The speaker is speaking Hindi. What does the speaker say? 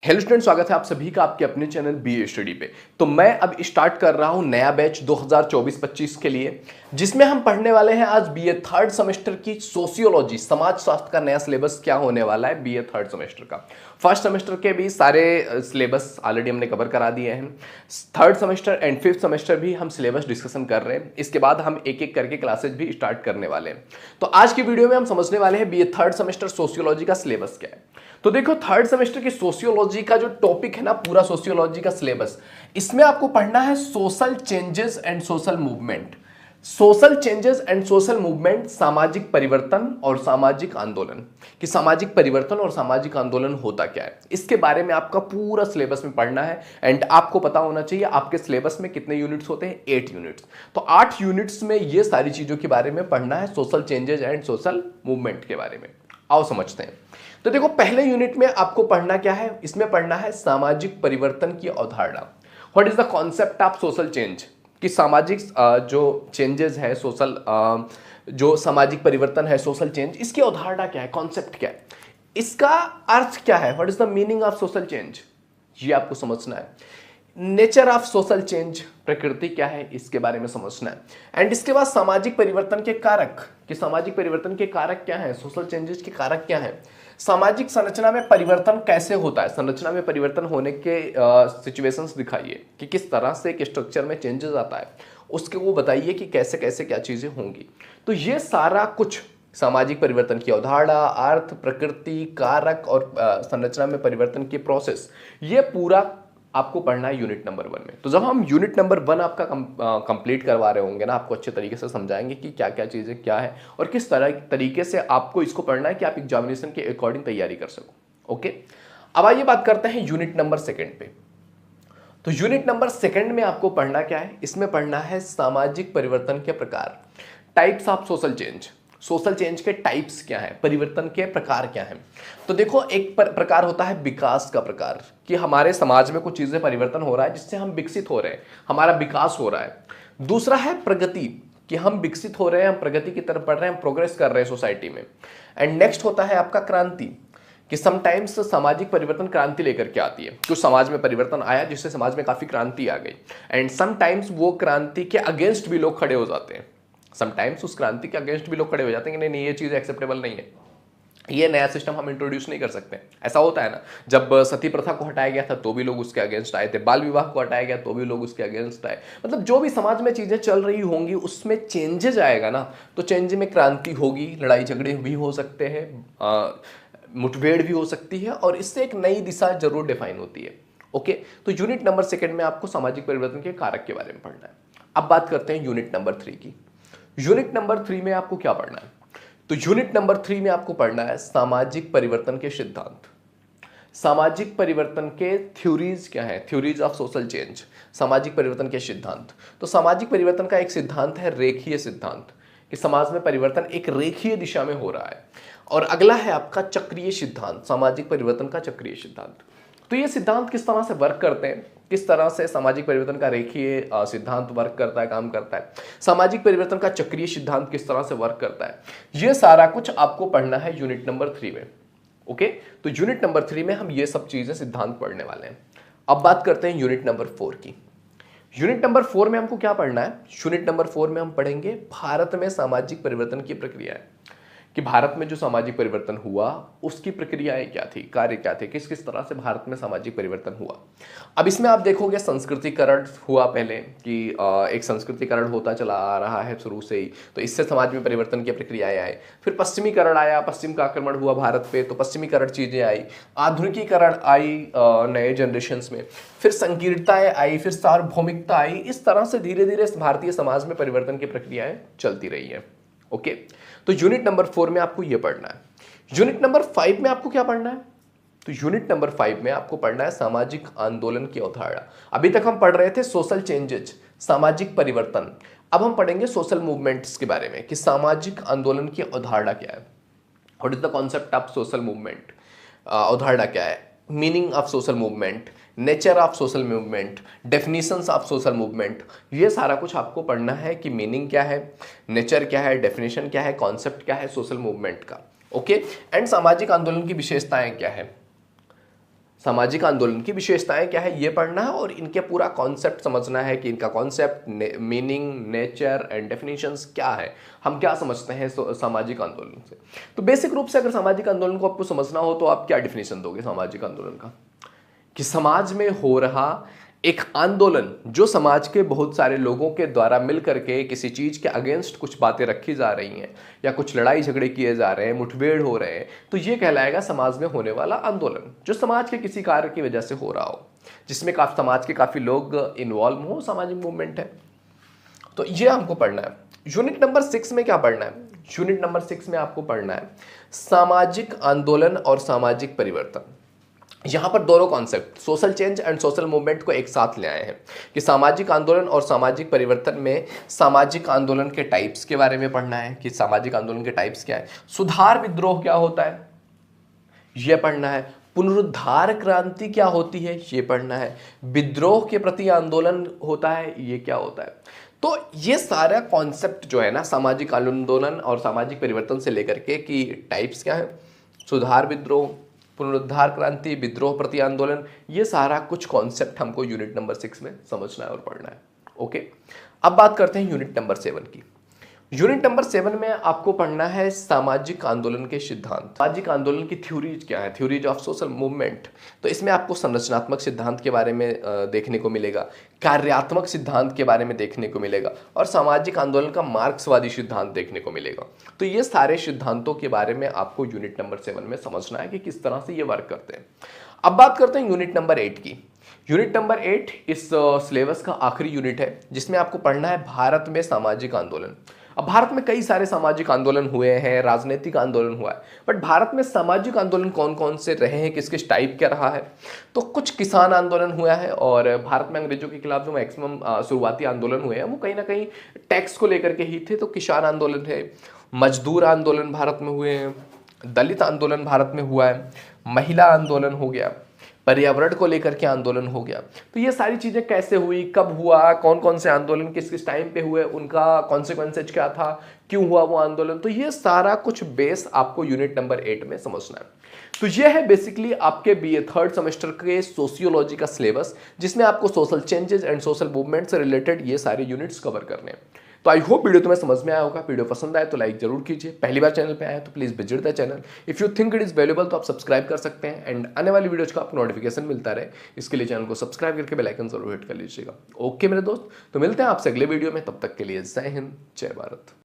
हेलो स्टूडेंट, स्वागत है आप सभी का आपके अपने चैनल बीए स्टडी पे। तो मैं अब स्टार्ट कर रहा हूं नया बैच 2024-25 के लिए, जिसमें हम पढ़ने वाले हैं आज बीए थर्ड सेमेस्टर की सोशियोलॉजी, समाज शास्त्र का नया सिलेबस क्या होने वाला है बीए थर्ड सेमेस्टर का। फर्स्ट सेमेस्टर के भी सारे सिलेबस ऑलरेडी हमने कवर करा दिए हैं। Third semester and fifth semester भी हम सिलेबस डिस्कशन कर रहे हैं। इसके बाद हम एक एक करके क्लासेज भी स्टार्ट करने वाले हैं। तो आज की वीडियो में हम समझने वाले हैं बीए थर्ड सेमेस्टर सोशियोलॉजी का सिलेबस क्या है। तो देखो, थर्ड सेमेस्टर की सोशियोलॉजी का जो टॉपिक है ना, पूरा सोशियोलॉजी का सिलेबस, इसमें आपको पढ़ना है social changes and social movement. Social changes and social movement, सामाजिक परिवर्तन और सामाजिक आंदोलन। कि सामाजिक परिवर्तन और सामाजिक आंदोलन होता क्या है, इसके बारे में आपका पूरा सिलेबस में पढ़ना है। एंड आपको पता होना चाहिए आपके सिलेबस में कितने यूनिट्स होते हैं, 8 यूनिट्स। तो 8 यूनिट्स में ये सारी चीजों के बारे में पढ़ना है, social changes and social movement के बारे में। आओ समझते हैं। तो देखो, पहले यूनिट में आपको पढ़ना क्या है, इसमें पढ़ना है सामाजिक परिवर्तन की अवधारणा। What is the concept of social change. कि सामाजिक जो चेंजेस है, सोशल जो सामाजिक परिवर्तन है, सोशल चेंज, इसकी अवधारणा क्या है, कॉन्सेप्ट क्या है, इसका अर्थ क्या है, what is the meaning of social change, ये आपको समझना है। नेचर ऑफ सोशल चेंज, प्रकृति क्या है, इसके बारे में समझना है। एंड इसके बाद सामाजिक परिवर्तन के कारक, कि सामाजिक परिवर्तन के कारक क्या है, सोशल चेंजेस के कारक क्या है, सामाजिक संरचना में परिवर्तन कैसे होता है, संरचना में परिवर्तन होने के सिचुएशंस दिखाइए कि किस तरह से एक स्ट्रक्चर में चेंजेस आता है, उसके वो बताइए कि कैसे कैसे क्या चीजें होंगी। तो ये सारा कुछ सामाजिक परिवर्तन की अवधारणा, अर्थ, प्रकृति, कारक और संरचना में परिवर्तन की प्रोसेस, ये पूरा आपको पढ़ना है यूनिट नंबर 1 में। तो जब हम यूनिट नंबर 1 आपका कंप्लीट करवा रहे होंगे ना, आपको अच्छे तरीके से समझाएंगे कि क्या क्या चीजें क्या है और किस तरह तरीके से आपको इसको पढ़ना है कि आप एग्जामिनेशन के अकॉर्डिंग तैयारी कर सको। ओके, अब आइए बात करते हैं यूनिट नंबर 2 पे। तो यूनिट नंबर 2 में आपको पढ़ना क्या है, इसमें पढ़ना है सामाजिक परिवर्तन के प्रकार, types of social change. Social change के टाइप्स क्या है, परिवर्तन के प्रकार क्या है। तो देखो, एक प्रकार होता है विकास का प्रकार, कि हमारे समाज में कुछ चीजें परिवर्तन हो रहा है जिससे हम विकसित हो रहे हैं, हमारा विकास हो रहा है। दूसरा है प्रगति, कि हम विकसित हो रहे हैं, हम प्रगति की तरफ बढ़ रहे हैं, हम प्रोग्रेस कर रहे हैं सोसाइटी में। एंड नेक्स्ट होता है आपका क्रांति, कि समटाइम्स सामाजिक परिवर्तन क्रांति लेकर के आती है, कुछ समाज में परिवर्तन आया जिससे समाज में काफी क्रांति आ गई। एंड समटाइम्स वो क्रांति के अगेंस्ट भी लोग खड़े हो जाते हैं, समटाइम्स उस क्रांति के अगेंस्ट भी लोग खड़े हो जाते हैं कि नहीं, ये चीज एक्सेप्टेबल नहीं है, ये नया सिस्टम हम इंट्रोड्यूस नहीं कर सकते। ऐसा होता है ना, जब सती प्रथा को हटाया गया था तो भी लोग उसके अगेंस्ट आए थे, बाल विवाह को हटाया गया तो भी लोग उसके अगेंस्ट आए। मतलब जो भी समाज में चीजें चल रही होंगी उसमें चेंजेज आएगा ना, तो चेंज में क्रांति होगी, लड़ाई झगड़े भी हो सकते हैं, मुठभेड़ भी हो सकती है, और इससे एक नई दिशा जरूर डिफाइन होती है। ओके, तो यूनिट नंबर 2 में आपको सामाजिक परिवर्तन के कारक के बारे में पढ़ना है। अब बात करते हैं यूनिट नंबर 3 की। यूनिट नंबर 3 में आपको क्या पढ़ना है, तो यूनिट नंबर 3 में आपको पढ़ना है सामाजिक परिवर्तन के सिद्धांत। सामाजिक परिवर्तन के थ्योरीज क्या है, थ्योरीज ऑफ सोशल चेंज, सामाजिक परिवर्तन के सिद्धांत। तो सामाजिक परिवर्तन का एक सिद्धांत है रेखीय सिद्धांत, कि समाज में परिवर्तन एक रेखीय दिशा में हो रहा है। और अगला है आपका चक्रीय सिद्धांत, सामाजिक परिवर्तन का चक्रीय सिद्धांत। तो ये सिद्धांत किस तरह से वर्क करते हैं, किस तरह से सामाजिक परिवर्तन का रेखीय सिद्धांत वर्क करता है, काम करता है, सामाजिक परिवर्तन का चक्रीय सिद्धांत किस तरह से वर्क करता है, ये सारा कुछ आपको पढ़ना है यूनिट नंबर 3 में। ओके, तो यूनिट नंबर 3 में हम ये सब चीजें, सिद्धांत पढ़ने वाले हैं। अब बात करते हैं यूनिट नंबर 4 की। यूनिट नंबर 4 में हमको क्या पढ़ना है, यूनिट नंबर 4 में हम पढ़ेंगे भारत में सामाजिक परिवर्तन की प्रक्रियाएं, कि भारत में जो सामाजिक परिवर्तन हुआ उसकी प्रक्रियाएं क्या थी, कार्य क्या थे, किस किस तरह से भारत में सामाजिक परिवर्तन हुआ। अब इसमें आप देखोगे संस्कृतिकरण हुआ पहले, कि एक संस्कृतिकरण होता चला आ रहा है शुरू से ही, तो इससे समाज में परिवर्तन की प्रक्रियाएं आए। फिर पश्चिमीकरण आया, पश्चिम का आक्रमण हुआ भारत पे, तो पश्चिमीकरण चीजें आई, आधुनिकीकरण आई नए जनरेशंस में, फिर संकीर्णताएं आई, फिर सार्वभौमिकता आई। इस तरह से धीरे धीरे भारतीय समाज में परिवर्तन की प्रक्रियाएं चलती रही है। ओके, तो यूनिट नंबर 4 में आपको यह पढ़ना है। यूनिट नंबर 5 में आपको क्या पढ़ना है, तो यूनिट नंबर 5 में आपको पढ़ना है सामाजिक आंदोलन की अवधारणा। अभी तक हम पढ़ रहे थे सोशल चेंजेज, सामाजिक परिवर्तन। अब हम पढ़ेंगे सोशल मूवमेंट्स के बारे में, कि सामाजिक आंदोलन की अवधारणा क्या है, what is the concept of social movement, अवधारणा क्या है, meaning of social movement, nature of social movement, definitions of social movement. ये सारा कुछ आपको पढ़ना है कि मीनिंग क्या है, नेचर क्या है, डेफिनेशन क्या है, कॉन्सेप्ट क्या है सोशल मूवमेंट का। ओके, एंड सामाजिक आंदोलन की विशेषताएं क्या है। सामाजिक आंदोलन की विशेषताएं क्या है ये पढ़ना है और इनके पूरा कॉन्सेप्ट समझना है कि इनका concept, meaning, nature and definitions क्या है, हम क्या समझते हैं सामाजिक आंदोलन से। तो बेसिक रूप से अगर सामाजिक आंदोलन को आपको समझना हो तो आप क्या डिफिनेशन दोगे सामाजिक आंदोलन का? कि समाज में हो रहा एक आंदोलन जो समाज के बहुत सारे लोगों के द्वारा मिल करके किसी चीज के अगेंस्ट कुछ बातें रखी जा रही हैं या कुछ लड़ाई झगड़े किए जा रहे हैं, मुठभेड़ हो रहे हैं, तो ये कहलाएगा समाज में होने वाला आंदोलन जो समाज के किसी कार्य की वजह से हो रहा हो, जिसमें समाज के काफी लोग इन्वॉल्व हो, सामाजिक मूवमेंट है। तो ये हमको पढ़ना है। यूनिट नंबर 6 में क्या पढ़ना है? यूनिट नंबर 6 में आपको पढ़ना है सामाजिक आंदोलन और सामाजिक परिवर्तन। यहां पर दोनों concept social change and social movement को एक साथ ले आए हैं कि सामाजिक आंदोलन और सामाजिक परिवर्तन में सामाजिक आंदोलन के टाइप्स के बारे में पढ़ना है कि सामाजिक आंदोलन के टाइप्स क्या है, सुधार विद्रोह क्या होता है यह पढ़ना है, पुनरुद्धार क्रांति क्या होती है ये पढ़ना है, विद्रोह के प्रति आंदोलन होता है ये क्या होता है। तो ये सारा कॉन्सेप्ट जो है ना सामाजिक आंदोलन और सामाजिक परिवर्तन से लेकर के कि टाइप्स क्या है, सुधार विद्रोह, पुनरुद्धार क्रांति, विद्रोह प्रति आंदोलन, ये सारा कुछ कॉन्सेप्ट हमको यूनिट नंबर 6 में समझना है और पढ़ना है। ओके, अब बात करते हैं यूनिट नंबर 7 की। यूनिट नंबर 7 में आपको पढ़ना है सामाजिक आंदोलन के सिद्धांत। सामाजिक आंदोलन की थ्योरीज क्या है, थ्योरीज ऑफ सोशल मूवमेंट। तो इसमें आपको संरचनात्मक सिद्धांत के बारे में देखने को मिलेगा, कार्यात्मक सिद्धांत के बारे में देखने को मिलेगा और सामाजिक आंदोलन का मार्क्सवादी सिद्धांत देखने को मिलेगा। तो ये सारे सिद्धांतों के बारे में आपको यूनिट नंबर 7 में समझना है कि किस तरह से ये वर्क करते हैं। अब बात करते हैं यूनिट नंबर 8 की। यूनिट नंबर 8 इस सिलेबस का आखिरी यूनिट है जिसमें आपको पढ़ना है भारत में सामाजिक आंदोलन। अब भारत में कई सारे सामाजिक आंदोलन हुए हैं, राजनीतिक आंदोलन हुआ है, बट भारत में सामाजिक आंदोलन कौन कौन से रहे हैं, किस किस टाइप का रहा है। तो कुछ किसान आंदोलन हुआ है और भारत में अंग्रेजों के खिलाफ जो मैक्सिमम शुरुआती आंदोलन हुए हैं वो कहीं ना कहीं टैक्स को लेकर के ही थे। तो किसान आंदोलन है, मजदूर आंदोलन भारत में हुए हैं, दलित आंदोलन भारत में हुआ है, महिला आंदोलन हो गया, पर्यावरण को लेकर के आंदोलन हो गया। तो ये सारी चीजें कैसे हुई, कब हुआ, कौन कौन से आंदोलन किस किस टाइम पे हुए, उनका कॉन्सिक्वेंसेज क्या था, क्यों हुआ वो आंदोलन, तो ये सारा कुछ बेस आपको यूनिट नंबर 8 में समझना है। तो ये है बेसिकली आपके बीए थर्ड सेमेस्टर के सोशियोलॉजी का सिलेबस जिसमें आपको social changes and social movement से रिलेटेड ये सारे यूनिट्स कवर करने हैं। तो आई होप वीडियो तुम्हें समझ में आया होगा। वीडियो पसंद आए तो लाइक जरूर कीजिए, पहली बार चैनल पे आए तो please visit the channel. If you think it is valuable तो आप सब्सक्राइब कर सकते हैं एंड आने वाली वीडियोज का आपको नोटिफिकेशन मिलता रहे इसके लिए चैनल को सब्सक्राइब करके बेल आइकन जरूर हिट कर लीजिएगा। ओके मेरे दोस्त, तो मिलते हैं आपसे अगले वीडियो में, तब तक के लिए जय हिंद, जय भारत।